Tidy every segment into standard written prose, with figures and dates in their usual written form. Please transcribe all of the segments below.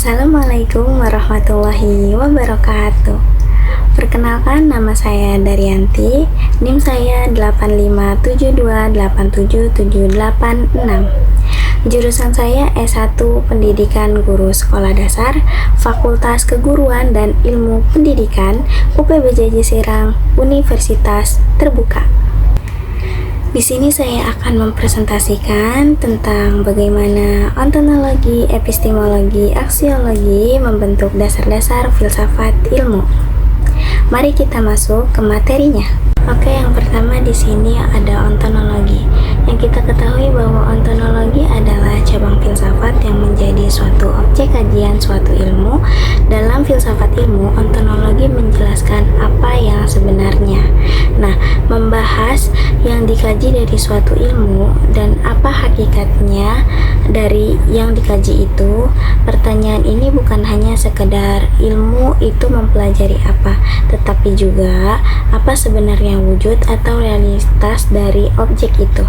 Assalamualaikum warahmatullahi wabarakatuh. Perkenalkan, nama saya Daryanti, NIM saya 8572877886. Jurusan saya S1 Pendidikan Guru Sekolah Dasar, Fakultas Keguruan dan Ilmu Pendidikan, UPBJJ Serang, Universitas Terbuka. Di sini saya akan mempresentasikan tentang bagaimana ontologi, epistemologi, aksiologi membentuk dasar-dasar filsafat ilmu. Mari kita masuk ke materinya. Oke, yang pertama di sini ada ontologi. Yang kita ketahui bahwa ontologi adalah cabang filsafat yang menjadi suatu objek kajian suatu ilmu. Dalam filsafat ilmu, ontologi menjelaskan apa yang sebenarnya. Nah, membahas yang dikaji dari suatu ilmu dan apa hakikatnya dari yang dikaji itu. Pertanyaan ini bukan hanya sekedar ilmu itu mempelajari apa, tetapi juga apa sebenarnya wujud atau realitas dari objek itu.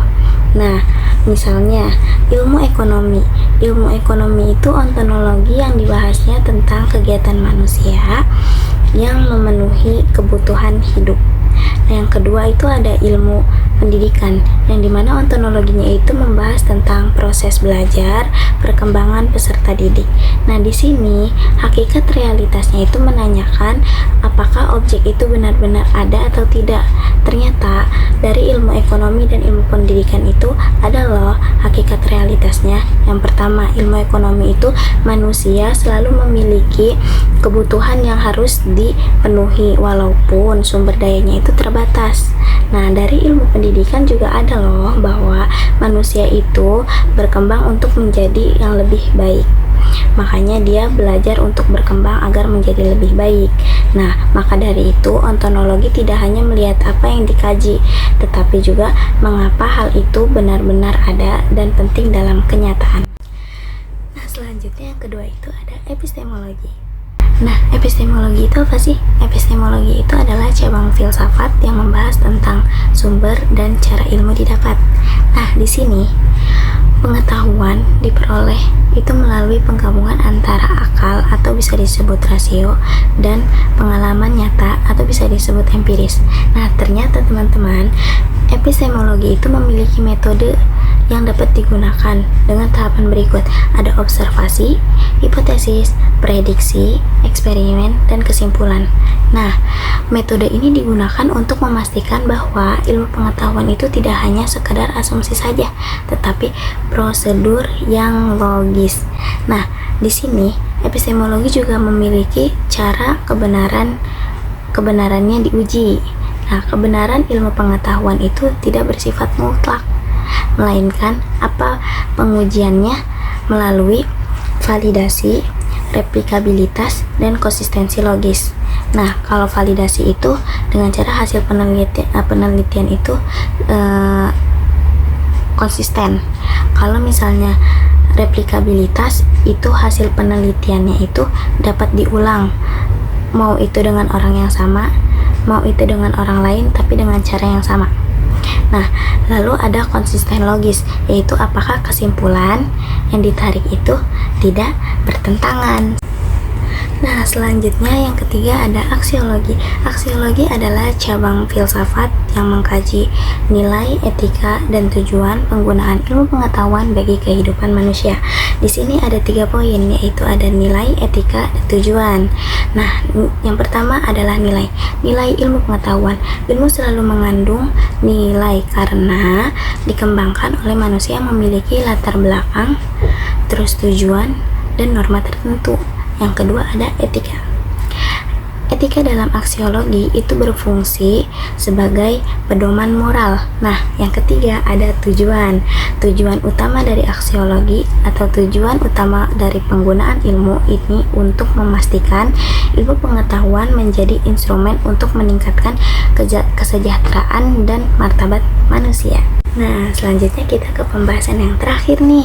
Nah, misalnya ilmu ekonomi. Ilmu ekonomi itu ontologi yang dibahasnya tentang kegiatan manusia yang memenuhi kebutuhan hidup. Nah, yang kedua itu ada ilmu pendidikan, yang dimana ontologinya itu membahas tentang proses belajar, perkembangan peserta didik. Nah, di sini hakikat realitasnya itu menanyakan apakah objek itu benar-benar ada atau tidak. Ternyata dari ilmu ekonomi dan ilmu pendidikan itu ada loh hakikat realitasnya. Yang pertama, ilmu ekonomi itu manusia selalu memiliki kebutuhan yang harus dipenuhi walaupun sumber dayanya itu terbatas. Nah, dari ilmu pendidikan juga ada loh bahwa manusia itu berkembang untuk menjadi yang lebih baik. Makanya dia belajar untuk berkembang agar menjadi lebih baik. Nah, maka dari itu ontologi tidak hanya melihat apa yang dikaji, tetapi juga mengapa hal itu benar-benar ada dan penting dalam kenyataan. Nah, selanjutnya yang kedua itu ada epistemologi. Nah, epistemologi itu apa sih? Epistemologi itu adalah cabang filsafat yang membahas tentang sumber dan cara ilmu didapat. Nah, di sini pengetahuan diperoleh itu melalui penggabungan antara akal atau bisa disebut rasio dan pengalaman nyata atau bisa disebut empiris. Nah, ternyata teman-teman, epistemologi itu memiliki metode yang dapat digunakan dengan tahapan berikut. Ada observasi, hipotesis, prediksi, eksperimen, dan kesimpulan. Nah, metode ini digunakan untuk memastikan bahwa ilmu pengetahuan itu tidak hanya sekedar asumsi saja, tetapi prosedur yang logis. Nah, di sini epistemologi juga memiliki cara kebenarannya diuji. Nah, kebenaran ilmu pengetahuan itu tidak bersifat mutlak, melainkan pengujiannya melalui validasi, replikabilitas, dan konsistensi logis. Nah, kalau validasi itu dengan cara hasil penelitian itu konsisten. Kalau misalnya replikabilitas itu hasil penelitiannya itu dapat diulang, mau itu dengan orang yang sama, mau itu dengan orang lain, tapi dengan cara yang sama. Nah, lalu ada konsisten logis, yaitu apakah kesimpulan yang ditarik itu tidak bertentangan. Nah, selanjutnya yang ketiga ada aksiologi. Aksiologi adalah cabang filsafat yang mengkaji nilai, etika, dan tujuan penggunaan ilmu pengetahuan bagi kehidupan manusia. Di sini ada 3 poin, yaitu ada nilai, etika, dan tujuan. Nah, yang pertama adalah nilai. Nilai ilmu pengetahuan. Ilmu selalu mengandung nilai karena dikembangkan oleh manusia yang memiliki latar belakang, terus tujuan, dan norma tertentu. Yang kedua ada etika. Etika dalam aksiologi itu berfungsi sebagai pedoman moral. Nah, yang ketiga ada tujuan. Tujuan utama dari aksiologi atau tujuan utama dari penggunaan ilmu ini untuk memastikan ilmu pengetahuan menjadi instrumen untuk meningkatkan kesejahteraan dan martabat manusia. Nah, selanjutnya kita ke pembahasan yang terakhir nih.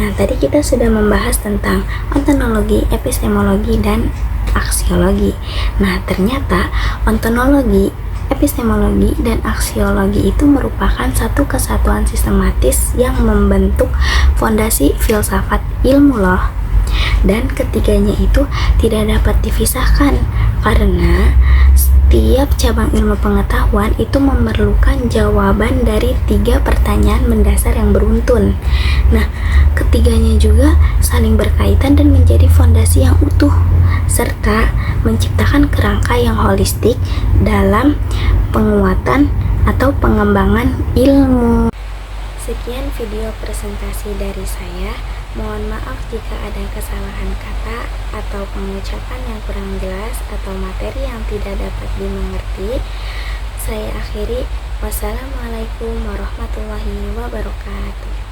Nah, tadi kita sudah membahas tentang ontologi, epistemologi, dan aksiologi. Nah, ternyata ontologi, epistemologi, dan aksiologi itu merupakan satu kesatuan sistematis yang membentuk fondasi filsafat ilmu loh. Dan ketiganya itu tidak dapat dipisahkan karena setiap cabang ilmu pengetahuan itu memerlukan jawaban dari 3 pertanyaan mendasar yang beruntun. Nah, ketiganya juga saling berkaitan dan menjadi fondasi yang utuh serta menciptakan kerangka yang holistik dalam penguatan atau pengembangan ilmu. Sekian video presentasi dari saya. Mohon maaf jika ada kesalahan kata atau pengucapan yang kurang jelas atau materi yang tidak dapat dimengerti. Saya akhiri. Wassalamualaikum warahmatullahi wabarakatuh.